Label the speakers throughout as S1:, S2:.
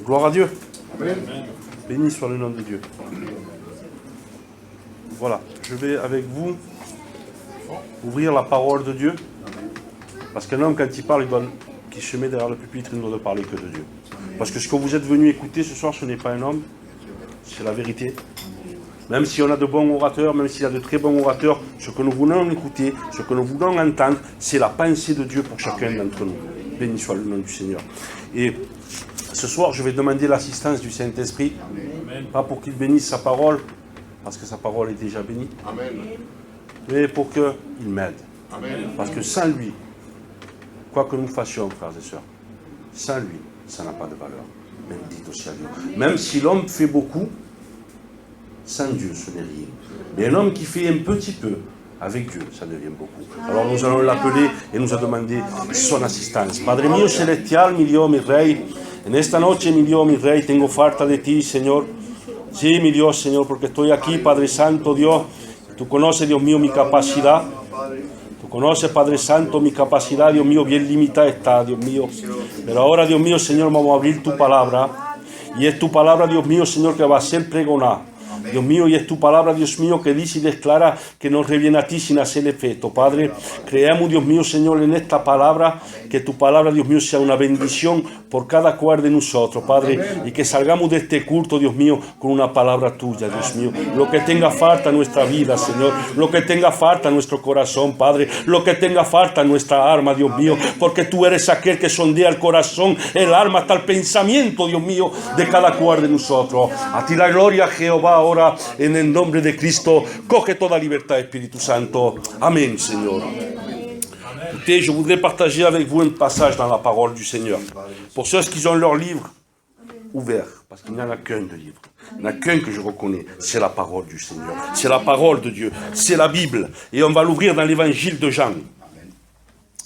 S1: Gloire à Dieu.
S2: Amen.
S1: Béni soit le nom de Dieu. Voilà, je vais avec vous ouvrir la parole de Dieu. Parce qu'un homme, quand il parle, qui se met derrière le pupitre, il ne doit parler que de Dieu. Parce que ce que vous êtes venu écouter ce soir, ce n'est pas un homme, c'est la vérité. Même si on a de bons orateurs, même s'il y a de très bons orateurs, ce que nous voulons écouter, ce que nous voulons entendre, c'est la pensée de Dieu pour chacun d'entre nous. Béni soit le nom du Seigneur. Et ce soir, je vais demander l'assistance du Saint-Esprit, pas pour qu'il bénisse sa parole, parce que sa parole est déjà bénie,
S2: Amen.
S1: mais pour qu'il m'aide.
S2: Amen.
S1: Parce que sans lui, quoi que nous fassions, frères et sœurs, sans lui, ça n'a pas de valeur. Bendit aussi à Dieu. Même si l'homme fait beaucoup, sans Dieu, ce n'est rien. Mais un homme qui fait un petit peu, avec Dieu, ça devient beaucoup. Alors nous allons l'appeler et nous a demandé son assistance. Padre mio celestial, mi Dios, mi Rey, en esta noche, mi Dios, mi Rey, tengo falta de ti, Señor. Sí, mi Dios, Señor, porque estoy aquí, Padre Santo, Dios. Tú conoces, Dios mío, mi capacidad. Tú conoces, Padre Santo, mi capacidad, Dios mío, bien limitada está, Dios mío. Pero ahora, Dios mío, Señor, vamos a abrir tu palabra. Y es tu palabra, Dios mío, Señor, que va a ser pregonada. Dios mío, y es tu palabra, Dios mío, que dice y declara que nos reviene a ti sin hacer efecto. Padre, creemos, Dios mío, Señor, en esta palabra, que tu palabra, Dios mío, sea una bendición por cada cual de nosotros, Padre, y que salgamos de este culto, Dios mío, con una palabra tuya, Dios mío. Lo que tenga falta en nuestra vida, Señor, lo que tenga falta en nuestro corazón, Padre, lo que tenga falta en nuestra alma, Dios mío, porque tú eres aquel que sondea el corazón, el alma, hasta el pensamiento, Dios mío, de cada cual de nosotros. A ti la gloria, Jehová, ahora, en el nombre de Cristo, coge toda libertad, Espíritu Santo. Amen, Seigneur. Écoutez, je voudrais partager avec vous un passage dans la parole du Seigneur. Pour ceux qui ont leur livre ouvert, parce qu'il n'y en a qu'un de livre. Il n'y en a qu'un que je reconnais, c'est la parole du Seigneur. C'est la parole de Dieu, c'est la Bible. Et on va l'ouvrir dans l'évangile de Jean.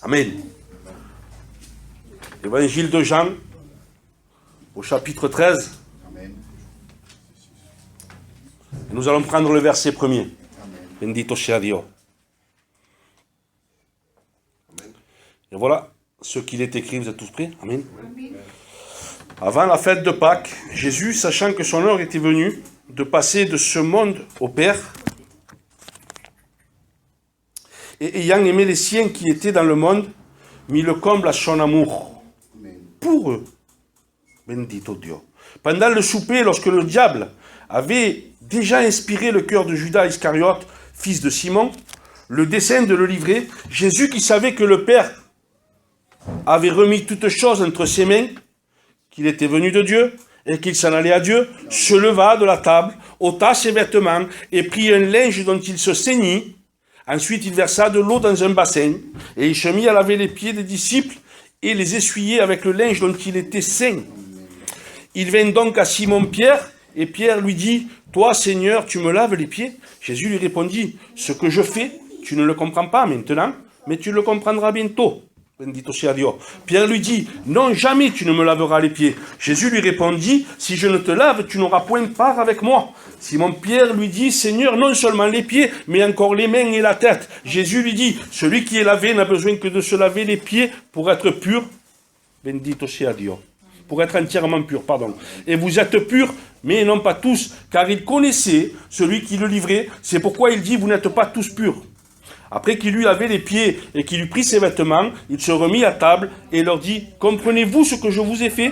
S1: Amen. L'évangile de Jean, au chapitre 13. Et nous allons prendre le verset premier. Bendito sea Dios. Et voilà ce qu'il est écrit. Vous êtes tous prêts? Amen. Avant la fête de Pâques, Jésus, sachant que son heure était venue de passer de ce monde au Père, et ayant aimé les siens qui étaient dans le monde, mit le comble à son amour pour eux. Bendito Dios. Pendant le souper, lorsque le diable avait déjà inspiré le cœur de Judas Iscariote, fils de Simon, le dessein de le livrer, Jésus, qui savait que le Père avait remis toutes choses entre ses mains, qu'il était venu de Dieu et qu'il s'en allait à Dieu, se leva de la table, ôta ses vêtements et prit un linge dont il se ceignit. Ensuite, il versa de l'eau dans un bassin et il se mit à laver les pieds des disciples et les essuyer avec le linge dont il était ceint. Il vint donc à Simon-Pierre et Pierre lui dit, « Toi, Seigneur, tu me laves les pieds ?» Jésus lui répondit, « Ce que je fais, tu ne le comprends pas maintenant, mais tu le comprendras bientôt. » Bendito sea Dios. Pierre lui dit, « Non, jamais tu ne me laveras les pieds. » Jésus lui répondit, « Si je ne te lave, tu n'auras point part avec moi. » Simon-Pierre lui dit, « Seigneur, non seulement les pieds, mais encore les mains et la tête. » Jésus lui dit, « Celui qui est lavé n'a besoin que de se laver les pieds pour être pur. » Bendito sea Dios. Pour être entièrement pur, pardon. Et vous êtes purs, mais non pas tous, car il connaissait celui qui le livrait. C'est pourquoi il dit, vous n'êtes pas tous purs. Après qu'il lui lavait les pieds et qu'il lui prit ses vêtements, il se remit à table et leur dit, comprenez-vous ce que je vous ai fait?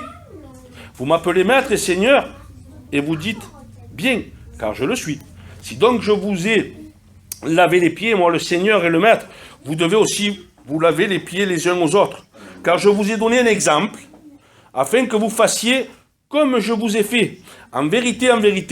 S1: Vous m'appelez maître et seigneur, et vous dites, bien, car je le suis. Si donc je vous ai lavé les pieds, moi le seigneur et le maître, vous devez aussi vous laver les pieds les uns aux autres. Car je vous ai donné un exemple, afin que vous fassiez comme je vous ai fait. En vérité,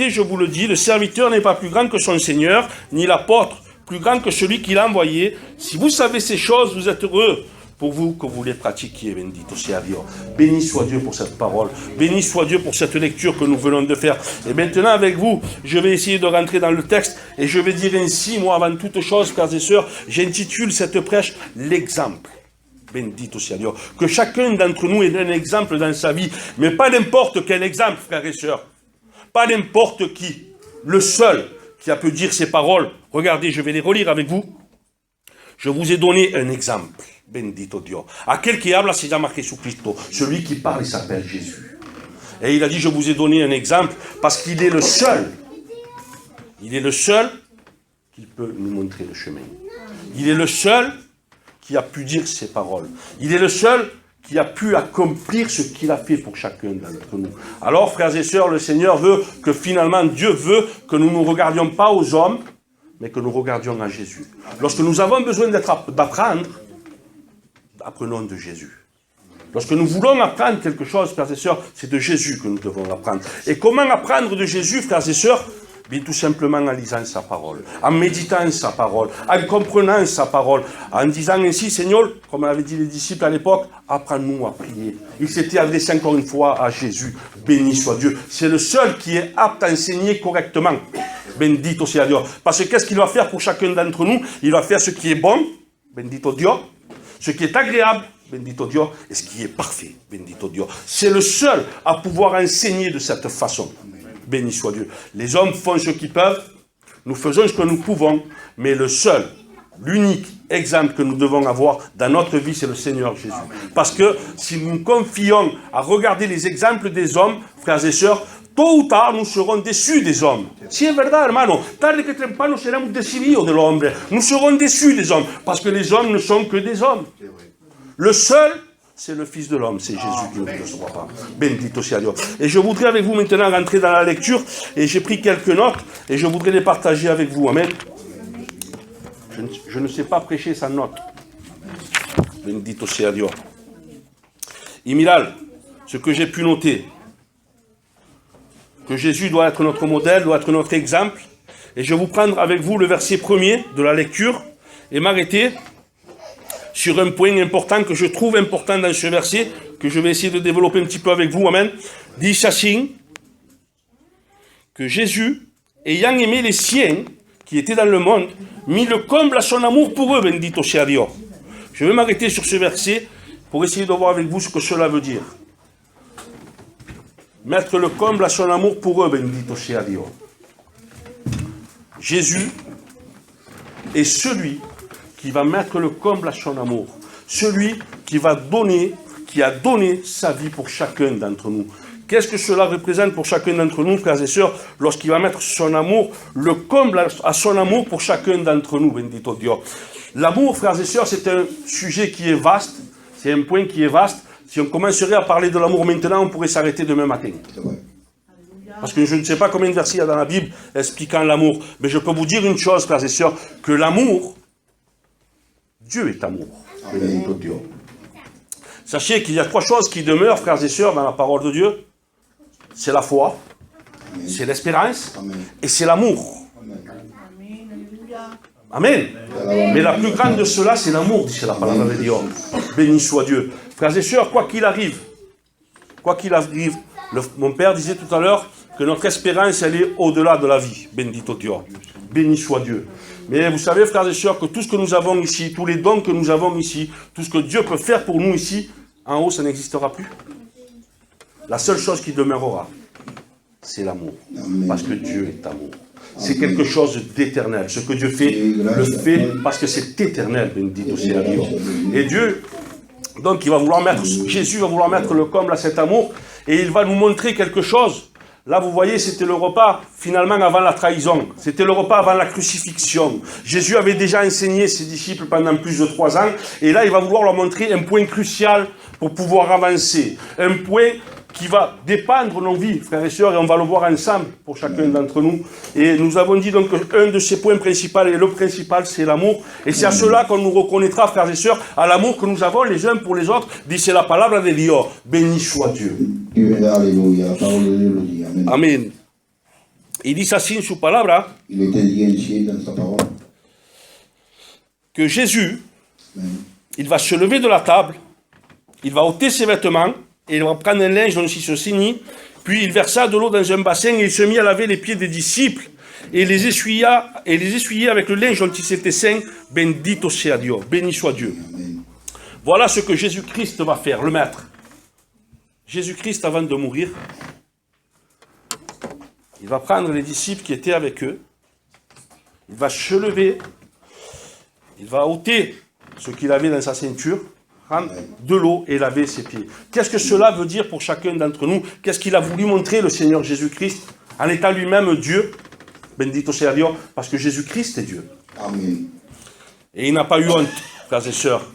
S1: je vous le dis, le serviteur n'est pas plus grand que son Seigneur, ni l'apôtre plus grand que celui qui l'a envoyé. Si vous savez ces choses, vous êtes heureux pour vous que vous les pratiquiez. Bendito sea Dios. Béni soit Dieu pour cette parole. Béni soit Dieu pour cette lecture que nous venons de faire. Et maintenant, avec vous, je vais essayer de rentrer dans le texte et je vais dire ainsi, moi, avant toute chose, frères et sœurs, j'intitule cette prêche « L'exemple ». Bendito sea Dios. Que chacun d'entre nous ait un exemple dans sa vie, mais pas n'importe quel exemple, frères et sœurs. Pas n'importe qui. Le seul qui a pu dire ces paroles. Regardez, je vais les relire avec vous. Je vous ai donné un exemple. Bendito Dios. Aquel que habla se llama Jesucristo. Celui qui parle, il s'appelle Jésus. Et il a dit, je vous ai donné un exemple, parce qu'il est le seul. Il est le seul qui peut nous montrer le chemin. Il est le seul qui a pu dire ces paroles. Il est le seul qui a pu accomplir ce qu'il a fait pour chacun d'entre nous. Alors, frères et sœurs, le Seigneur veut que finalement, Dieu veut que nous ne regardions pas aux hommes, mais que nous regardions à Jésus. Lorsque nous avons besoin d'apprendre, apprenons de Jésus. Lorsque nous voulons apprendre quelque chose, frères et sœurs, c'est de Jésus que nous devons apprendre. Et comment apprendre de Jésus, frères et sœurs? Bien, tout simplement en lisant sa parole, en méditant sa parole, en comprenant sa parole, en disant ainsi, Seigneur, comme avaient dit les disciples à l'époque, apprends-nous à prier. Il s'était adressé encore une fois à Jésus. Béni soit Dieu. C'est le seul qui est apte à enseigner correctement. Bendito sea Dieu. Parce que qu'est-ce qu'il va faire pour chacun d'entre nous? Il va faire ce qui est bon, bendito Dieu, ce qui est agréable, bendito Dieu, et ce qui est parfait, bendito Dieu. C'est le seul à pouvoir enseigner de cette façon. Béni soit Dieu. Les hommes font ce qu'ils peuvent, nous faisons ce que nous pouvons, mais le seul, l'unique exemple que nous devons avoir dans notre vie, c'est le Seigneur Jésus. Parce que si nous nous confions à regarder les exemples des hommes, frères et sœurs, tôt ou tard, nous serons déçus des hommes. Si c'est verdad, hermano, tarde que temprano seremos decididos de l'homme. Nous serons déçus des hommes, parce que les hommes ne sont que des hommes. Le seul, c'est le Fils de l'homme, c'est Jésus qui ne le soit pas. Bendito sea Dieu. Et je voudrais avec vous maintenant rentrer dans la lecture, et j'ai pris quelques notes, et je voudrais les partager avec vous. Amen. Je ne sais pas prêcher sans notes. Bendito sea Dieu. Et mirad, ce que j'ai pu noter, que Jésus doit être notre modèle, doit être notre exemple, et je vais vous prendre avec vous le verset 1er de la lecture, et m'arrêter sur un point important que je trouve important dans ce verset, que je vais essayer de développer un petit peu avec vous. Amen. Dit ceci, que Jésus, ayant aimé les siens qui étaient dans le monde, mit le comble à son amour pour eux, bendito sea Dieu. Je vais m'arrêter sur ce verset pour essayer de voir avec vous ce que cela veut dire. Mettre le comble à son amour pour eux, bendito sea Dieu. Jésus est celui qui va mettre le comble à son amour. Celui qui va donner, qui a donné sa vie pour chacun d'entre nous. Qu'est-ce que cela représente pour chacun d'entre nous, frères et sœurs, lorsqu'il va mettre son amour, le comble à son amour pour chacun d'entre nous, bendito Dieu. L'amour, frères et sœurs, c'est un sujet qui est vaste, c'est un point qui est vaste. Si on commencerait à parler de l'amour maintenant, on pourrait s'arrêter demain matin. Parce que je ne sais pas combien de versets il y a dans la Bible expliquant l'amour. Mais je peux vous dire une chose, frères et sœurs, que l'amour, Dieu est amour. Bendito Dieu. Sachez qu'il y a trois choses qui demeurent, frères et sœurs, dans la parole de Dieu. C'est la foi, c'est l'espérance et c'est l'amour. Amen. Mais la plus grande de cela, c'est l'amour, dit la parole de Dieu. Béni soit Dieu. Frères et sœurs, quoi qu'il arrive, mon père disait tout à l'heure que notre espérance, elle est au-delà de la vie. Bendito Dieu. Béni soit Dieu. Mais vous savez, frères et sœurs, que tout ce que nous avons ici, tous les dons que nous avons ici, tout ce que Dieu peut faire pour nous ici, en haut, ça n'existera plus. La seule chose qui demeurera, c'est l'amour. Parce que Dieu est amour. C'est quelque chose d'éternel. Ce que Dieu fait, le fait parce que c'est éternel, bendito sea Dieu. Et Dieu, donc, Jésus va vouloir mettre le comble à cet amour, et il va nous montrer quelque chose. Là, vous voyez, c'était le repas, finalement, avant la trahison. C'était le repas avant la crucifixion. Jésus avait déjà enseigné ses disciples pendant plus de 3 ans. Et là, il va vouloir leur montrer un point crucial pour pouvoir avancer. Un point qui va dépendre nos vies, frères et sœurs, et on va le voir ensemble pour chacun d'entre nous. Et nous avons dit donc qu'un de ces points principaux, et le principal, c'est l'amour. Et c'est à cela qu'on nous reconnaîtra, frères et sœurs, à l'amour que nous avons les uns pour les autres. Dit, c'est la parole de Dieu. Béni soit Dieu. Amen. Il dit así en su palabra que Jésus, il va se lever de la table, il va ôter ses vêtements, et il va prendre un linge dont il se ceignit, puis il versa de l'eau dans un bassin et il se mit à laver les pieds des disciples et les essuya avec le linge dont il s'était ceint. Bendito sea Dieu, béni soit Dieu. Voilà ce que Jésus-Christ va faire, le maître. Jésus-Christ, avant de mourir, il va prendre les disciples qui étaient avec eux, il va se lever, il va ôter ce qu'il avait dans sa ceinture, prendre de l'eau et laver ses pieds. Qu'est-ce que cela veut dire pour chacun d'entre nous? Qu'est-ce qu'il a voulu montrer le Seigneur Jésus-Christ en étant lui-même Dieu? Bendito sea Dios, parce que Jésus-Christ est Dieu.
S2: Amen.
S1: Et il n'a pas eu honte, frères et sœurs.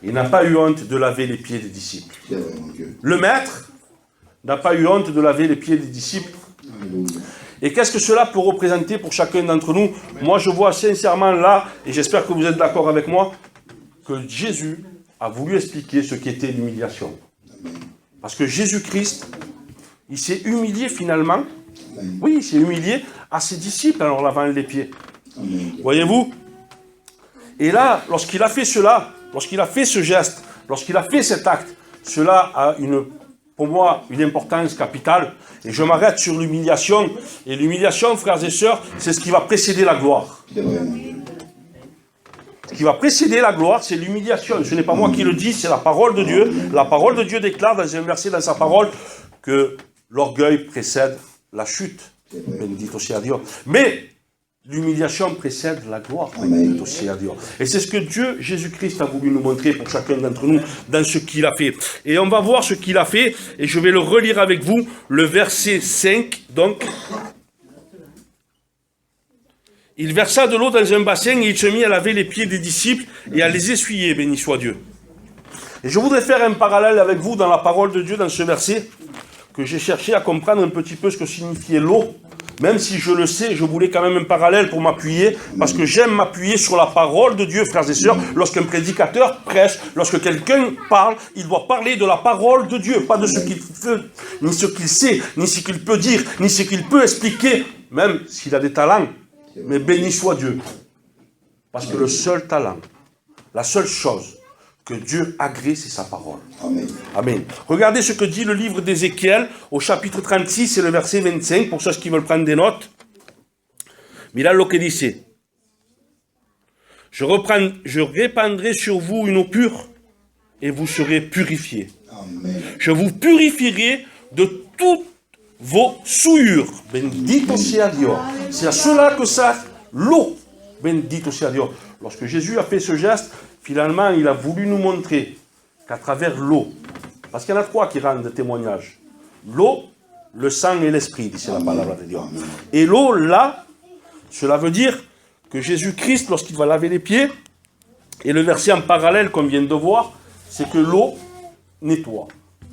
S1: Il n'a pas eu honte de laver les pieds des disciples. Le maître n'a pas eu honte de laver les pieds des disciples. Et qu'est-ce que cela peut représenter pour chacun d'entre nous? Moi, je vois sincèrement là, et j'espère que vous êtes d'accord avec moi, que Jésus a voulu expliquer ce qu'était l'humiliation. Parce que Jésus-Christ, il s'est humilié finalement. Oui, il s'est humilié à ses disciples en leur lavant les pieds. Voyez-vous? Et là, lorsqu'il a fait cela, lorsqu'il a fait ce geste, lorsqu'il a fait cet acte, cela a pour moi une importance capitale. Et je m'arrête sur l'humiliation. Et l'humiliation, frères et sœurs, c'est ce qui va précéder la gloire. Ce qui va précéder la gloire, c'est l'humiliation. Ce n'est pas moi qui le dis, c'est la parole de Dieu. La parole de Dieu déclare dans un verset dans sa parole que l'orgueil précède la chute. Bendito sea Dios. Mais l'humiliation précède la gloire. Bendito sea Dios. Et c'est ce que Dieu, Jésus-Christ, a voulu nous montrer pour chacun d'entre nous dans ce qu'il a fait. Et on va voir ce qu'il a fait, et je vais le relire avec vous, le verset 5, donc. Il versa de l'eau dans un bassin et il se mit à laver les pieds des disciples et à les essuyer, béni soit Dieu. Et je voudrais faire un parallèle avec vous dans la parole de Dieu, dans ce verset, que j'ai cherché à comprendre un petit peu ce que signifiait l'eau. Même si je le sais, je voulais quand même un parallèle pour m'appuyer, parce que j'aime m'appuyer sur la parole de Dieu, frères et sœurs. Lorsqu'un prédicateur prêche, lorsque quelqu'un parle, il doit parler de la parole de Dieu, pas de ce qu'il fait, ni ce qu'il sait, ni ce qu'il peut dire, ni ce qu'il peut expliquer, même s'il a des talents. Mais béni soit Dieu. Parce que le seul talent, la seule chose que Dieu agrée, c'est sa parole.
S2: Amen.
S1: Amen. Regardez ce que dit le livre d'Ézéchiel au chapitre 36 et le verset 25, pour ceux qui veulent prendre des notes. Mirad lo que dice. Je répandrai sur vous une eau pure et vous serez purifiés.
S2: Amen.
S1: Je vous purifierai de toutes vos souillures. Bendito sea Dios. C'est à cela que ça, l'eau. Bendito sea Dios. Lorsque Jésus a fait ce geste, finalement, il a voulu nous montrer qu'à travers l'eau, parce qu'il y en a trois qui rendent témoignage. L'eau, le sang et l'esprit, dit la parole de Dieu. Et l'eau, là, cela veut dire que Jésus-Christ, lorsqu'il va laver les pieds, et le verset en parallèle qu'on vient de voir, c'est que l'eau nettoie.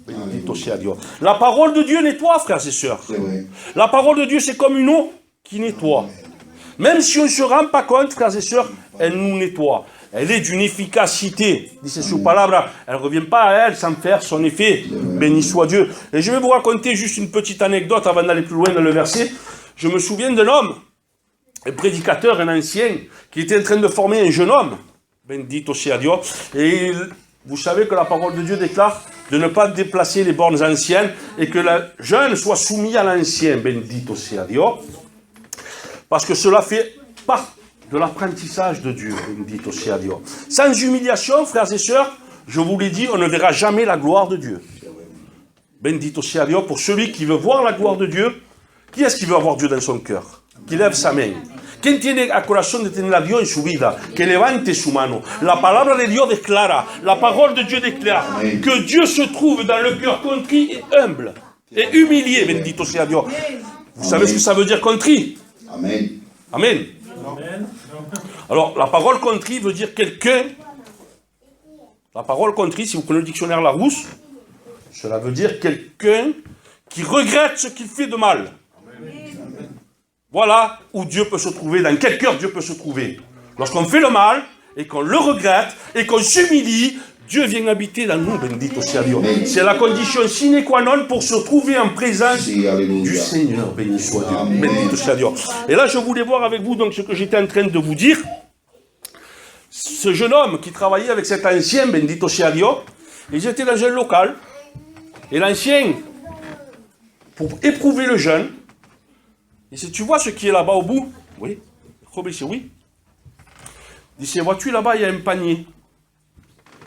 S1: Bendito sea Dios. La parole de Dieu nettoie, frères et sœurs. La parole de Dieu, c'est comme une eau qui nettoie. Même si on ne se rend pas compte, frères et sœurs, elle nous nettoie. Elle est d'une efficacité. Dice su palabra. Elle ne revient pas à elle sans faire son effet. Béni soit Dieu. Et je vais vous raconter juste une petite anecdote avant d'aller plus loin dans le verset. Je me souviens d'un homme, un prédicateur, un ancien, qui était en train de former un jeune homme. Bendito sea Dios. Et vous savez que la parole de Dieu déclare de ne pas déplacer les bornes anciennes et que le jeune soit soumis à l'ancien. Bendito sea Dios. Parce que cela fait part de l'apprentissage de Dieu. Bendito sea Dios. Sans humiliation, frères et sœurs, je vous l'ai dit, on ne verra jamais la gloire de Dieu. Bendito sea Dios. Pour celui qui veut voir la gloire de Dieu, qui est-ce qui veut avoir Dieu dans son cœur? Qui lève sa main. ¿Quién tiene a corazón de tener a Dios en su vida? Que levante su mano. La palabra de Dios déclara, la parole de Dieu déclare que Dieu se trouve dans le cœur contrit et humble et humilié. Bendito sea Dios. Vous savez ce que ça veut dire contrit?
S2: Amen.
S1: Amen. Alors, la parole contrit veut dire quelqu'un. La parole contrit, si vous prenez le dictionnaire Larousse, cela veut dire quelqu'un qui regrette ce qu'il fait de mal. Voilà où Dieu peut se trouver, dans quel cœur Dieu peut se trouver. Lorsqu'on fait le mal, et qu'on le regrette, et qu'on s'humilie, Dieu vient habiter dans nous, bendito sea Dios. C'est la condition sine qua non pour se trouver en présence du Seigneur, béni soit Dieu, bendito sea Dios. Et là, je voulais voir avec vous donc ce que j'étais en train de vous dire. Ce jeune homme qui travaillait avec cet ancien, bendito sea Dios, ils étaient dans un local, et l'ancien, pour éprouver le jeune, il dit, tu vois ce qui est là-bas au bout? Oui. Robert dit, oui. Il dit, vois-tu là-bas, il y a un panier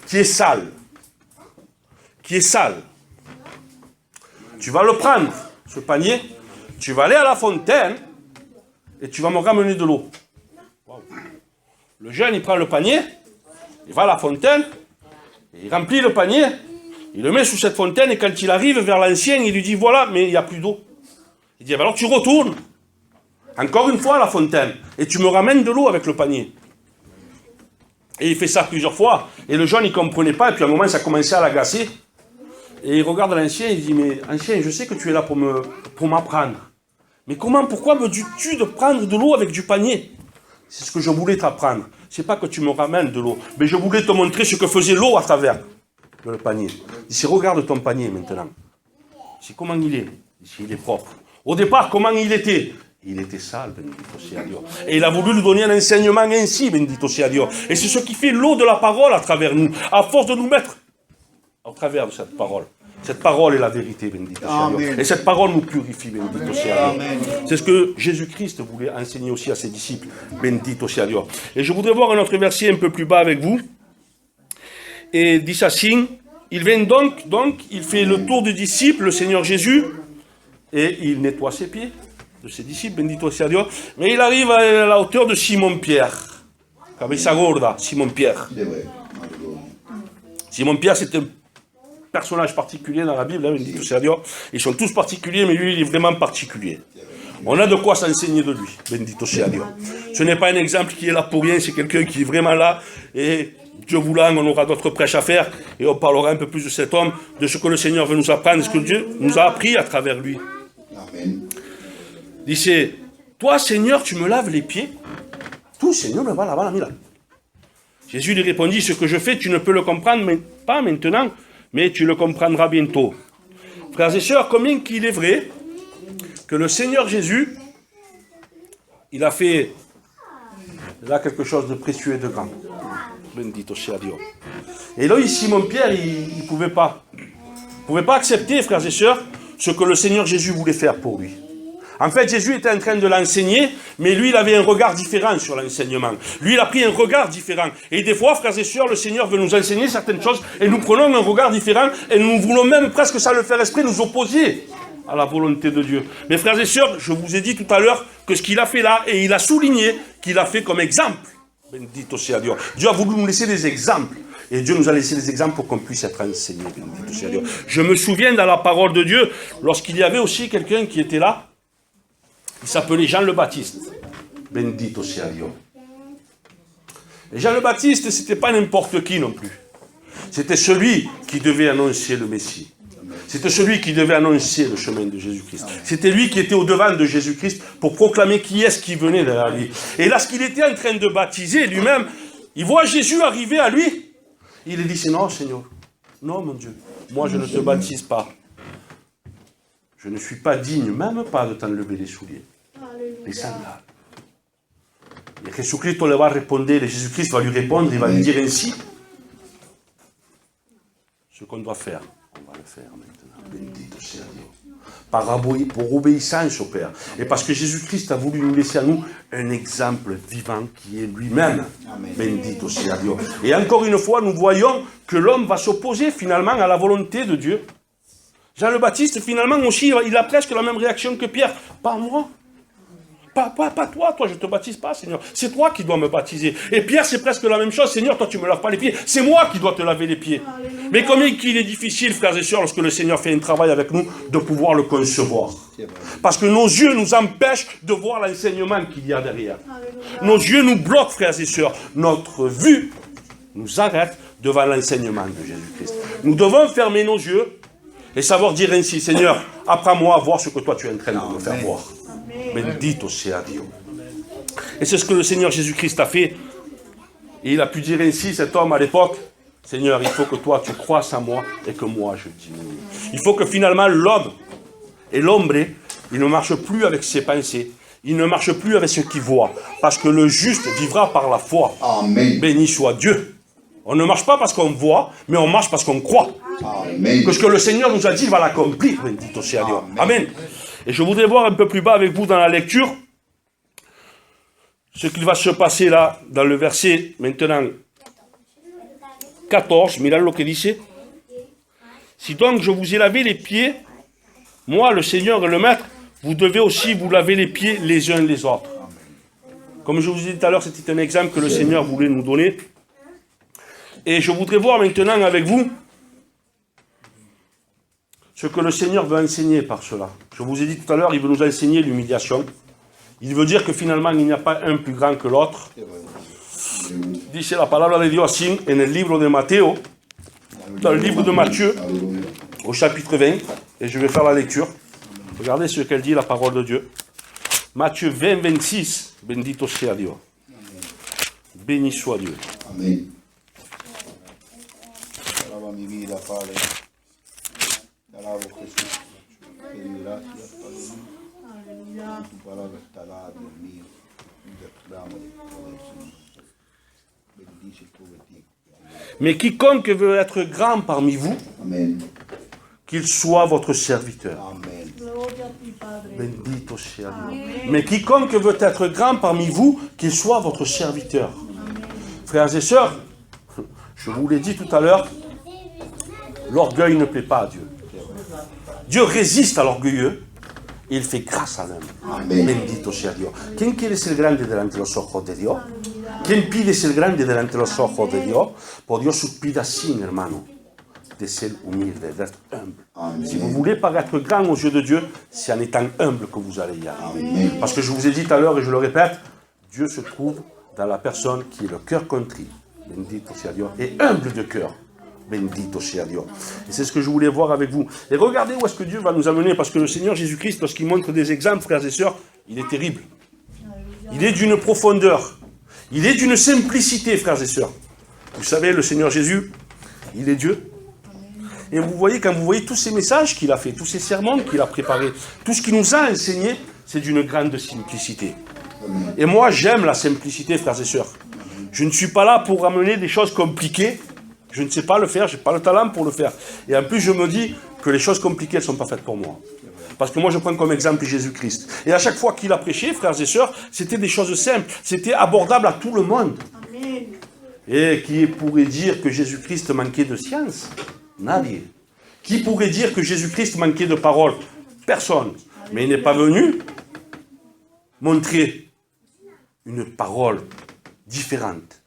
S1: qui est sale. Qui est sale. Tu vas le prendre, ce panier, tu vas aller à la fontaine et tu vas me ramener de l'eau. Wow. Le jeune, il prend le panier, il va à la fontaine, Il remplit le panier, il le met sous cette fontaine, et quand il arrive vers l'ancien, il lui dit, voilà, mais il n'y a plus d'eau. Il dit, alors tu retournes, encore une fois à la fontaine, et tu me ramènes de l'eau avec le panier. Et il fait ça plusieurs fois, et le jeune, il ne comprenait pas, et puis à un moment, ça commençait à l'agacer. Et il regarde l'ancien, il dit, mais ancien, je sais que tu es là pour m'apprendre. Mais pourquoi me dis-tu de prendre de l'eau avec du panier? C'est ce que je voulais t'apprendre. C'est pas que tu me ramènes de l'eau, mais je voulais te montrer ce que faisait l'eau à travers le panier. Ici, regarde ton panier maintenant. C'est comment il est. Ici, il est propre. Au départ, comment il était? Il était sale, bendito sia Dio. Et il a voulu lui donner un enseignement ainsi, bendito sia Dio. Et c'est ce qui fait l'eau de la parole à travers nous, à force de nous mettre au travers de cette parole. Cette parole est la vérité, bendito sia Dio. Et cette parole nous purifie, bendito sia Dio. C'est ce que Jésus-Christ voulait enseigner aussi à ses disciples, bendito sia Dio. Et je voudrais voir un autre verset un peu plus bas avec vous. Et dit ceci, il vient donc, il fait le tour du disciple, le Seigneur Jésus, et il nettoie ses pieds, de ses disciples, bendito sia Dio. Mais il arrive à la hauteur de Simon-Pierre. Cabeza gorda, Simon-Pierre. Simon-Pierre, c'est un personnage particulier dans la Bible, bendito sia Dio. Ils sont tous particuliers, mais lui, il est vraiment particulier. On a de quoi s'enseigner de lui, bendito sia Dio. Ce n'est pas un exemple qui est là pour rien, c'est quelqu'un qui est vraiment là, et Dieu voulant, on aura d'autres prêches à faire, et on parlera un peu plus de cet homme, de ce que le Seigneur veut nous apprendre, ce que Dieu nous a appris à travers lui. Amen. Il dit, toi, Seigneur, tu me laves les pieds. Tout, Seigneur, me va laver la mila. Jésus lui répondit, ce que je fais, tu ne peux le comprendre, mais pas maintenant, mais tu le comprendras bientôt. Frères et sœurs, combien qu'il est vrai que le Seigneur Jésus, il a fait là quelque chose de précieux et de grand. Bendito sia Dio. Et là, Simon-Pierre, il ne pouvait pas. Il ne pouvait pas accepter, frères et sœurs, ce que le Seigneur Jésus voulait faire pour lui. En fait, Jésus était en train de l'enseigner, mais lui, il avait un regard différent sur l'enseignement. Lui, il a pris un regard différent. Et des fois, frères et sœurs, le Seigneur veut nous enseigner certaines choses, et nous prenons un regard différent, et nous voulons même presque, sans le faire esprit, nous opposer à la volonté de Dieu. Mais frères et sœurs, je vous ai dit tout à l'heure que ce qu'il a fait là, et il a souligné qu'il a fait comme exemple. Bendito sia Dio. Dieu a voulu nous laisser des exemples. Et Dieu nous a laissé des exemples pour qu'on puisse être enseigné. Bendito sia Dio. Je me souviens dans la parole de Dieu, lorsqu'il y avait aussi quelqu'un qui était là, il s'appelait Jean le Baptiste. Bendito sia Dio. Et Jean le Baptiste, c'était pas n'importe qui non plus. C'était celui qui devait annoncer le Messie. C'était celui qui devait annoncer le chemin de Jésus-Christ. C'était lui qui était au-devant de Jésus-Christ pour proclamer qui est-ce qui venait derrière lui. Et lorsqu'il était en train de baptiser lui-même, il voit Jésus arriver à lui. Il dit, non Seigneur, non mon Dieu, moi je ne te baptise pas. Je ne suis pas digne, même pas de t'enlever les souliers, les sandales. Et Jésus-Christ le va répondre, et Jésus-Christ va lui répondre, il va lui dire ainsi, ce qu'on doit faire, on va le faire maintenant. Bendito sia Dio. Pour obéissance au Père. Et parce que Jésus-Christ a voulu nous laisser à nous un exemple vivant qui est lui-même. Bendito sia Dio. Et encore une fois, nous voyons que l'homme va s'opposer finalement à la volonté de Dieu. Jean le Baptiste, finalement aussi, il a presque la même réaction que Pierre. Pas moi. Pas toi, je ne te baptise pas, Seigneur. C'est toi qui dois me baptiser. Et Pierre, c'est presque la même chose. Seigneur, toi, tu ne me laves pas les pieds. C'est moi qui dois te laver les pieds. Alléluia. Mais combien qu'il est difficile, frères et sœurs, lorsque le Seigneur fait un travail avec nous, de pouvoir le concevoir. Parce que nos yeux nous empêchent de voir l'enseignement qu'il y a derrière. Alléluia. Nos yeux nous bloquent, frères et sœurs. Notre vue nous arrête devant l'enseignement de Jésus-Christ. Nous devons fermer nos yeux et savoir dire ainsi, Seigneur, apprends-moi à voir ce que toi tu es en train de me faire voir. Bendito sia Dio. Et c'est ce que le Seigneur Jésus-Christ a fait. Et il a pu dire ainsi, cet homme à l'époque, Seigneur, il faut que toi tu croisses en moi et que moi je diminue. Il faut que finalement l'homme et l'hombre, il ne marche plus avec ses pensées. Il ne marche plus avec ce qu'il voit. Parce que le juste vivra par la foi. Amen. Béni soit Dieu. On ne marche pas parce qu'on voit, mais on marche parce qu'on croit. Amen. Que ce que le Seigneur nous a dit, il va l'accomplir. Bendito sia Dio. Amen. Et je voudrais voir un peu plus bas avec vous dans la lecture ce qu'il va se passer là, dans le verset maintenant 14. Mirad lo que dice. Si donc je vous ai lavé les pieds, moi, le Seigneur et le Maître, vous devez aussi vous laver les pieds les uns les autres. Comme je vous ai dit tout à l'heure, c'était un exemple que le Seigneur voulait nous donner. Et je voudrais voir maintenant avec vous ce que le Seigneur veut enseigner par cela. Je vous ai dit tout à l'heure, il veut nous enseigner l'humiliation. Il veut dire que finalement, il n'y a pas un plus grand que l'autre. Dice la palabra de Dios así en el libro de Mateo, dans le livre de Matthieu, au chapitre 20, et je vais faire la lecture. Regardez ce qu'elle dit, la parole de Dieu. Matthieu 20, 26, bendito sea Dios. Béni soit Dieu.
S2: Amén. Alaba mi vida, Padre. Te alabo, Jesús. Te doy gracias, Padre mío. Tu palabra está dada, Dios mío. Y te clamo de poder, Señor. Bendice tu vestido.
S1: Mais quiconque veut être grand parmi vous,
S2: Amén.
S1: qu'il soit votre serviteur.
S2: Amén.
S1: Bendito sea Dios. Mais quiconque veut être grand parmi vous, qu'il soit votre serviteur. Frères et sœurs, je vous l'ai dit tout à l'heure, l'orgueil ne plaît pas à Dieu. Dieu résiste à l'orgueilleux et il fait grâce à l'homme.
S2: Amén.
S1: Bendito sea Dios. ¿Quién quiere ser grande delante de los ojos de Dios? ¿Quién pide ser grande delante de los ojos de Dios? Por Dios os pide así, hermano, de ser humilde, d'être humble.
S2: Amen.
S1: Si vous voulez paraître grand aux yeux de Dieu, c'est en étant humble que vous allez y arriver.
S2: Amen.
S1: Parce que je vous ai dit tout à l'heure et je le répète, Dieu se trouve dans la personne qui est le cœur contrit, bendito sea Dios, et humble de cœur, bendito sea Dios. Et c'est ce que je voulais voir avec vous. Et regardez où est-ce que Dieu va nous amener, parce que le Seigneur Jésus-Christ, lorsqu'il montre des exemples, frères et sœurs, il est terrible. Il est d'une profondeur, il est d'une simplicité, frères et sœurs. Vous savez, le Seigneur Jésus, il est Dieu. Et vous voyez, quand vous voyez tous ces messages qu'il a fait, tous ces sermons qu'il a préparés, tout ce qu'il nous a enseigné, c'est d'une grande simplicité. Et moi, j'aime la simplicité, frères et sœurs. Je ne suis pas là pour amener des choses compliquées. Je ne sais pas le faire, je n'ai pas le talent pour le faire. Et en plus, je me dis que les choses compliquées ne sont pas faites pour moi. Parce que moi, je prends comme exemple Jésus-Christ. Et à chaque fois qu'il a prêché, frères et sœurs, c'était des choses simples. C'était abordable à tout le monde.
S3: Amen.
S1: Et qui pourrait dire que Jésus-Christ manquait de science? Nadie. Qui pourrait dire que Jésus-Christ manquait de parole? Personne. Mais il n'est pas venu montrer une parole différente.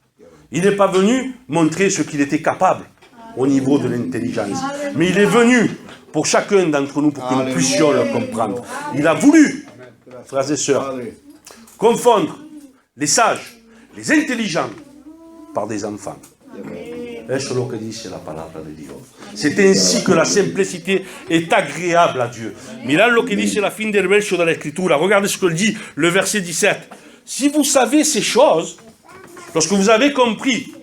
S1: Il n'est pas venu montrer ce qu'il était capable au niveau de l'intelligence. Mais il est venu pour chacun d'entre nous pour que nous puissions le comprendre. Il a voulu, frères et sœurs, confondre les sages, les intelligents par des enfants. Eso es lo que dice la palabra de Dios. C'est ainsi que la simplicité est agréable à Dieu. Mirad lo que dice la fin del verso de la Escritura. Regardez ce que dit le verset 17. Si vous savez ces choses, lorsque vous avez compris,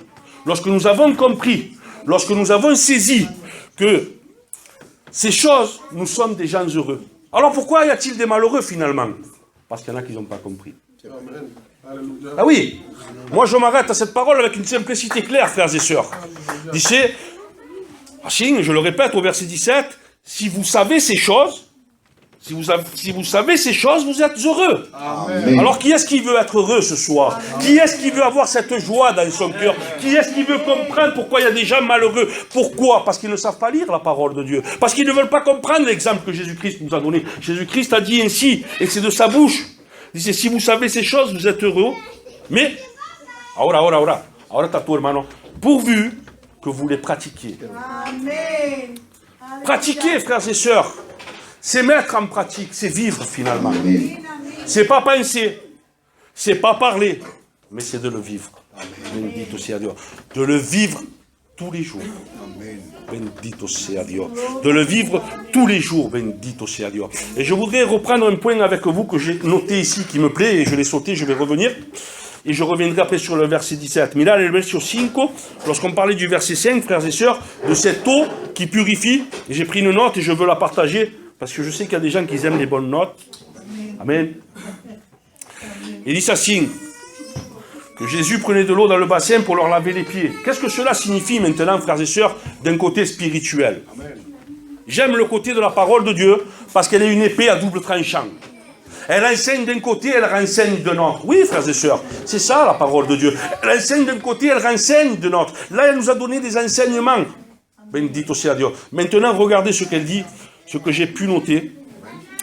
S1: lorsque nous avons compris, lorsque nous avons saisi que ces choses, nous sommes des gens heureux. Alors pourquoi y a-t-il des malheureux finalement? Parce qu'il y en a qui n'ont pas compris. Ah oui, moi je m'arrête à cette parole avec une simplicité claire, frères et sœurs. Dice, je le répète au verset 17, si vous savez ces choses, si vous savez ces choses, vous êtes heureux.
S2: Amen.
S1: Alors qui est-ce qui veut être heureux ce soir? Qui est-ce qui veut avoir cette joie dans son cœur? Qui est-ce qui veut comprendre pourquoi il y a des gens malheureux? Pourquoi? Parce qu'ils ne savent pas lire la parole de Dieu. Parce qu'ils ne veulent pas comprendre l'exemple que Jésus-Christ nous a donné. Jésus-Christ a dit ainsi, et c'est de sa bouche. Il dit, si vous savez ces choses, vous êtes heureux. Mais, ahora t'as tu hermano, pourvu que vous les pratiquiez.
S3: Amen.
S1: Pratiquer, frères et sœurs, c'est mettre en pratique, c'est vivre finalement.
S2: Amén.
S1: C'est pas penser, c'est pas parler, mais c'est de le vivre. Bendito sea Dios. De le vivre tous les jours. Bendito sea Dios. De le vivre tous les jours. Bendito sea Dios. Et je voudrais reprendre un point avec vous que j'ai noté ici qui me plaît et je l'ai sauté, je vais revenir. Et je reviendrai après sur le verset 17. Mais là, le verset 5, lorsqu'on parlait du verset 5, frères et sœurs, de cette eau qui purifie, et j'ai pris une note et je veux la partager, parce que je sais qu'il y a des gens qui aiment les bonnes notes. Amen. Il dit ça signe que Jésus prenait de l'eau dans le bassin pour leur laver les pieds. Qu'est-ce que cela signifie maintenant, frères et sœurs, d'un côté spirituel? J'aime le côté de la parole de Dieu, parce qu'elle est une épée à double tranchant. Elle enseigne d'un côté, elle renseigne de l'autre. Oui, frères et sœurs, c'est ça la parole de Dieu. Elle enseigne d'un côté, elle renseigne de l'autre. Là, elle nous a donné des enseignements. Bendito sea Dios. Maintenant, regardez ce qu'elle dit, ce que j'ai pu noter.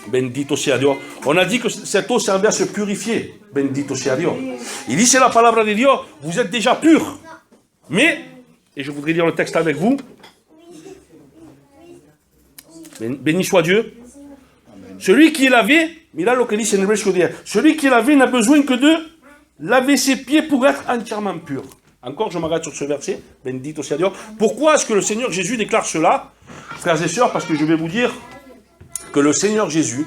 S1: Bendito sea Dios. On a dit que cette eau servait à se purifier. Bendito sea Dios. Il dit, c'est la parole de Dieu, vous êtes déjà purs. Mais, et je voudrais lire le texte avec vous. Béni soit Dieu. Celui qui est lavé, mira lo que dice en hebreo judía, celui qui est lavé n'a besoin que de laver ses pieds pour être entièrement pur. Encore, je m'arrête sur ce verset, bendito sea Dieu. Pourquoi est-ce que le Seigneur Jésus déclare cela, frères et sœurs? Parce que je vais vous dire que le Seigneur Jésus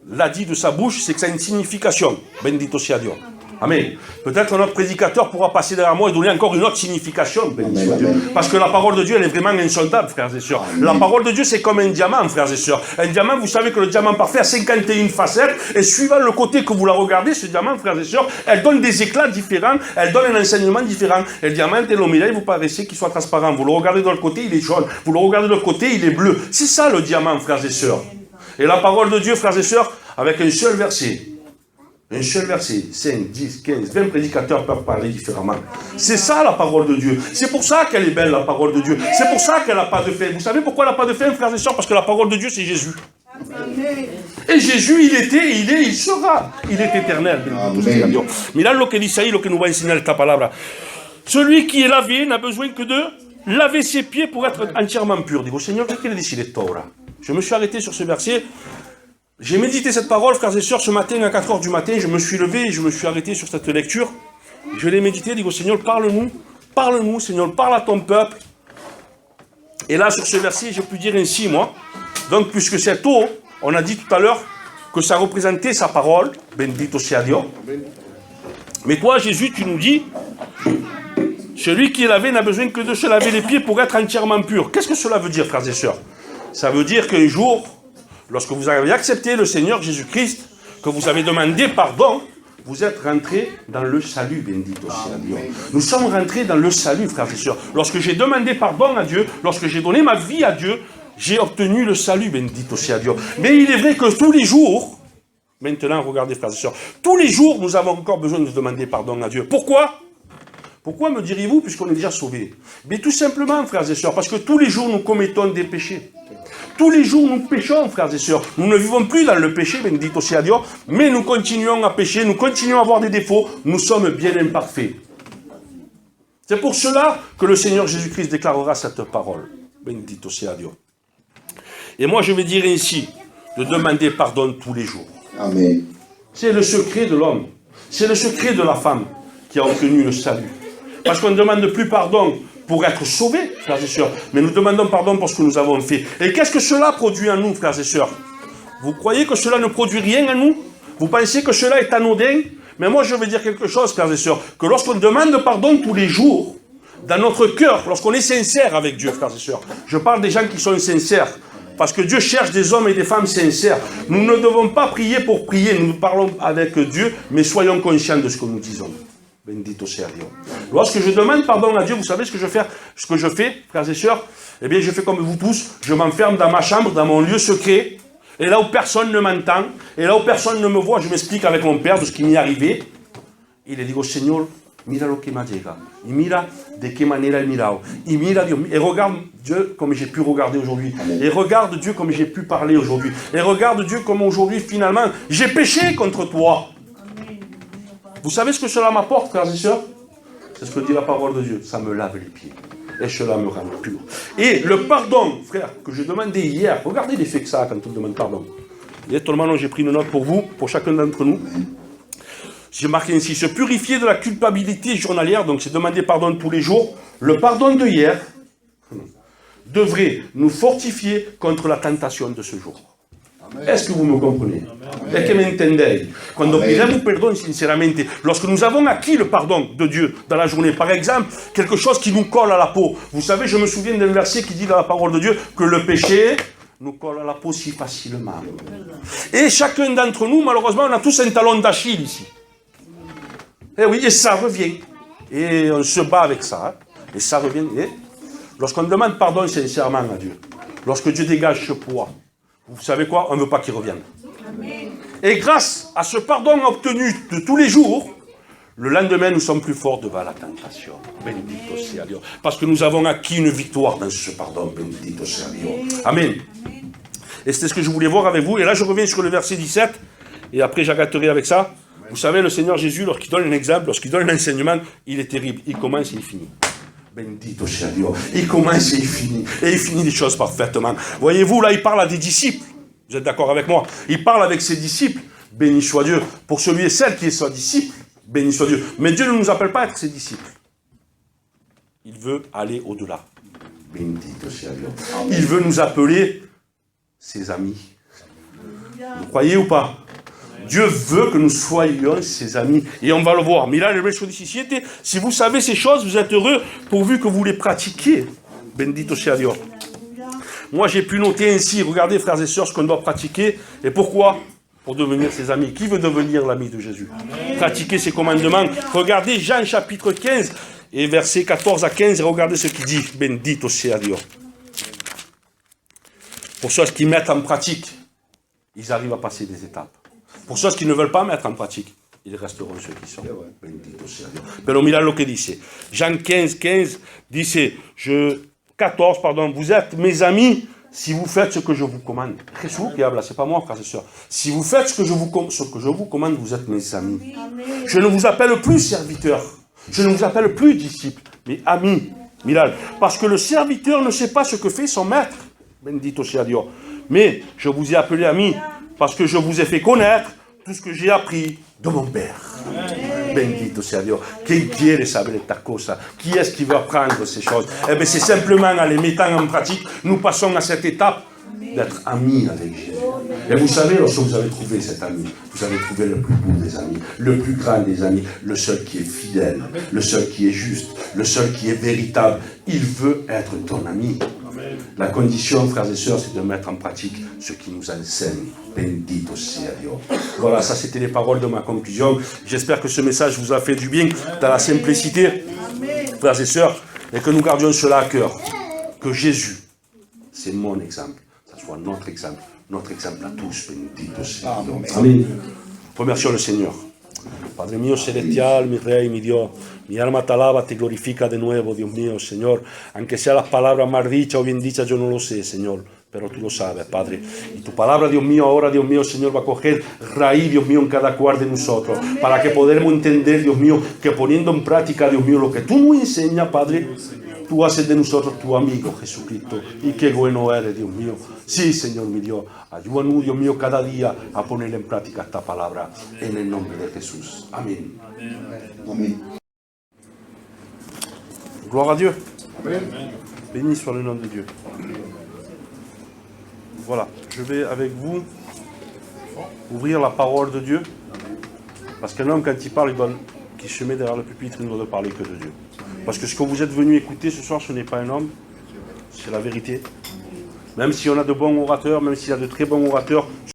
S1: l'a dit de sa bouche, c'est que ça a une signification. Bendito sea Dieu. Amen. Peut-être notre prédicateur pourra passer derrière moi et donner encore une autre signification. Bendito soit Dieu. Parce que la parole de Dieu, elle est vraiment insondable, frères et sœurs. La parole de Dieu, c'est comme un diamant, frères et sœurs. Un diamant, vous savez que le diamant parfait a 51 facettes, et suivant le côté que vous la regardez, ce diamant, frères et sœurs, elle donne des éclats différents, elle donne un enseignement différent. Et le diamant, il vous paraissait qu'il soit transparent. Vous le regardez de l'autre côté, il est jaune. Vous le regardez de l'autre côté, il est bleu. C'est ça le diamant, frères et sœurs. Et la parole de Dieu, frères et sœurs, avec un seul verset, 5, 10, 15, 20 prédicateurs peuvent parler différemment. C'est ça la parole de Dieu. C'est pour ça qu'elle est belle, la parole de Dieu. C'est pour ça qu'elle n'a pas de fin. Vous savez pourquoi elle n'a pas de fin, frères et sœurs? Parce que la parole de Dieu, c'est Jésus. Et Jésus, il était, il est, il sera. Il est éternel. Mirad lo que dice ahí, lo que nous va enseñar esta palabra. Celui qui est lavé n'a besoin que de laver ses pieds pour être entièrement pur. Digo, Seigneur, qu'est-ce qu'il dit ahora? Je me suis arrêté sur ce verset. J'ai médité cette parole, frères et sœurs, ce matin à 4h du matin. Je me suis levé et je me suis arrêté sur cette lecture. Je l'ai médité, digo, Seigneur, parle-nous, Seigneur, parle à ton peuple. Et là, sur ce verset, je peux dire ainsi, moi. Donc, puisque cette eau, on a dit tout à l'heure que ça représentait sa parole, bendito sea Dieu. Mais toi, Jésus, tu nous dis, celui qui est lavé n'a besoin que de se laver les pieds pour être entièrement pur. Qu'est-ce que cela veut dire, frères et sœurs? Ça veut dire qu'un jour, lorsque vous avez accepté le Seigneur Jésus-Christ, que vous avez demandé pardon, vous êtes rentrés dans le salut, bendito sea Dieu. Nous sommes rentrés dans le salut, frères et sœurs. Lorsque j'ai demandé pardon à Dieu, lorsque j'ai donné ma vie à Dieu, j'ai obtenu le salut, bendito sea Dieu. Mais il est vrai que tous les jours, maintenant, regardez, frères et sœurs, tous les jours, nous avons encore besoin de demander pardon à Dieu. Pourquoi? Pourquoi me diriez-vous, puisqu'on est déjà sauvés? Mais tout simplement, frères et sœurs, parce que tous les jours, nous commettons des péchés. Tous les jours, nous péchons, frères et sœurs. Nous ne vivons plus dans le péché, bendito sea Dieu, mais nous continuons à pécher, nous continuons à avoir des défauts, nous sommes bien imparfaits. C'est pour cela que le Seigneur Jésus-Christ déclarera cette parole. Bendito sea Dieu. Et moi, je vais dire ainsi, de demander pardon tous les jours.
S2: Amen.
S1: C'est le secret de l'homme. C'est le secret de la femme qui a obtenu le salut. Parce qu'on ne demande plus pardon pour être sauvés, frères et sœurs, mais nous demandons pardon pour ce que nous avons fait. Et qu'est-ce que cela produit en nous, frères et sœurs? Vous croyez que cela ne produit rien en nous? Vous pensez que cela est anodin? Mais moi, je veux dire quelque chose, frères et sœurs, que lorsqu'on demande pardon tous les jours, dans notre cœur, lorsqu'on est sincère avec Dieu, frères et sœurs, je parle des gens qui sont sincères, parce que Dieu cherche des hommes et des femmes sincères. Nous ne devons pas prier pour prier, nous parlons avec Dieu, mais soyons conscients de ce que nous disons. Bendito sea Dieu. Lorsque je demande pardon à Dieu, vous savez ce que je fais, frères et sœurs? Eh bien, je fais comme vous tous, je m'enferme dans ma chambre, dans mon lieu secret, et là où personne ne m'entend, et là où personne ne me voit, je m'explique avec mon Père de ce qui m'est arrivé. Et il dit au Seigneur, mira lo que me llega, y mira de qué manera he mirado, y mira Dieu, et regarde Dieu comme j'ai pu regarder aujourd'hui, et regarde Dieu comme j'ai pu parler aujourd'hui, et regarde Dieu comme aujourd'hui finalement j'ai péché contre toi. Vous savez ce que cela m'apporte, frères et sœurs? C'est ce que dit la parole de Dieu. Ça me lave les pieds. Et cela me rend pur. Et le pardon, frère, que j'ai demandé hier, regardez l'effet que ça a quand on demande pardon. Et tout le monde, j'ai pris une note pour vous, pour chacun d'entre nous. J'ai marqué ainsi, se purifier de la culpabilité journalière, donc c'est demander pardon tous les jours. Le pardon de hier devrait nous fortifier contre la tentation de ce jour. Est-ce que vous me comprenez? Est-ce que m'entendez? Cuando pidamos perdón sinceramente, lorsque nous avons acquis le pardon de Dieu dans la journée, par exemple, quelque chose qui nous colle à la peau. Vous savez, je me souviens d'un verset qui dit dans la parole de Dieu que le péché nous colle à la peau si facilement. Et chacun d'entre nous, malheureusement, on a tous un talon d'Achille ici. Et oui, et ça revient. Et on se bat avec ça. Et ça revient. Et lorsqu'on demande pardon sincèrement à Dieu, lorsque Dieu dégage ce poids, vous savez quoi? On ne veut pas qu'il revienne. Amen. Et grâce à ce pardon obtenu de tous les jours, le lendemain, nous sommes plus forts devant la tentation. Bendito sea Dieu. Parce que nous avons acquis une victoire dans ce pardon. Bendito sea Dieu. Amen. Et c'est ce que je voulais voir avec vous. Et là, je reviens sur le verset 17. Et après, j'arrêterai avec ça. Vous savez, le Seigneur Jésus, lorsqu'il donne un exemple, lorsqu'il donne un enseignement, il est terrible. Il commence et il finit. Bendito sia Dio. Il commence et il finit. Et il finit les choses parfaitement. Voyez-vous, là, il parle à des disciples. Vous êtes d'accord avec moi? Il parle avec ses disciples. Béni soit Dieu. Pour celui et celle qui est son disciple, béni soit Dieu. Mais Dieu ne nous appelle pas à être ses disciples. Il veut aller au-delà. Bendito sia Dio. Il veut nous appeler ses amis. Vous croyez ou pas? Dieu veut que nous soyons ses amis. Et on va le voir. Mira le verso 17. Si vous savez ces choses, vous êtes heureux pourvu que vous les pratiquiez. Bendito sia Dio. Moi, j'ai pu noter ainsi, regardez, frères et sœurs, ce qu'on doit pratiquer. Et pourquoi? Pour devenir ses amis. Qui veut devenir l'ami de Jésus? Pratiquer ses commandements. Regardez Jean chapitre 15 et versets 14 à 15. Et regardez ce qu'il dit. Bendito sia Dio. Pour ceux qui mettent en pratique, ils arrivent à passer des étapes. Pour ceux qui ne veulent pas mettre en pratique, ils resteront ceux qui sont. Bendito sia Dio. Pero mira lo que dice. Jean 15, 15, dice, 14, pardon, vous êtes mes amis si vous faites ce que je vous commande. Jésus qui habla, c'est pas moi, frères et sœurs. Si vous faites ce que je vous commande, vous êtes mes amis. Amen. Je ne vous appelle plus serviteur. Je ne vous appelle plus disciple, mais ami. Mira, parce que le serviteur ne sait pas ce que fait son maître. Bendito sia Dio. Mais je vous ai appelé ami parce que je vous ai fait connaître tout ce que j'ai appris de mon Père. Amen. Bendito sia Dio. Qui quiere saber esta cosa? Qui est-ce qui veut apprendre ces choses? Eh bien, c'est simplement en les mettant en pratique, nous passons à cette étape d'être amis avec Jésus. Et vous savez, lorsque vous avez trouvé cet ami, vous avez trouvé le plus beau des amis, le plus grand des amis, le seul qui est fidèle, le seul qui est juste, le seul qui est véritable. Il veut être ton ami. La condition, frères et sœurs, c'est de mettre en pratique ce qui nous enseigne. Bendito sia Dio. Voilà, ça c'était les paroles de ma conclusion. J'espère que ce message vous a fait du bien dans la simplicité, frères et sœurs, et que nous gardions cela à cœur. Que Jésus, c'est mon exemple, ça soit notre exemple à tous. Bendito sia Dio. Amen. Remercions le Seigneur. Padre mío celestial, mi Rey, mi Dios, mi alma te alaba, te glorifica de nuevo, Dios mío, Señor. Aunque sean las palabras mal dichas o bien dichas, yo no lo sé, Señor, pero tú lo sabes, Padre. Y tu palabra, Dios mío, ahora, Dios mío, Señor, va a coger raíz, Dios mío, en cada cual de nosotros, para que podamos entender, Dios mío, que poniendo en práctica, Dios mío, lo que tú nos enseñas, Padre, tú haces de nosotros tu amigo, Jesucristo. Y qué bueno eres, Dios mío. Sí, Señor, mi Dios. Ayúdanos, Dios mío, cada día a poner en práctica esta palabra. En el nombre de Jesús. Amén. Amén. Gloire à Dieu. Amen. Béni soit le nom de Dieu. Voilà. Je vais avec vous ouvrir la parole de Dieu. Parce qu'un homme, quand il parle, qui se met derrière le pupitre, il ne doit parler que de Dieu. Parce que ce que vous êtes venu écouter ce soir, ce n'est pas un homme, c'est la vérité. Même si on a de bons orateurs, même s'il y a de très bons orateurs,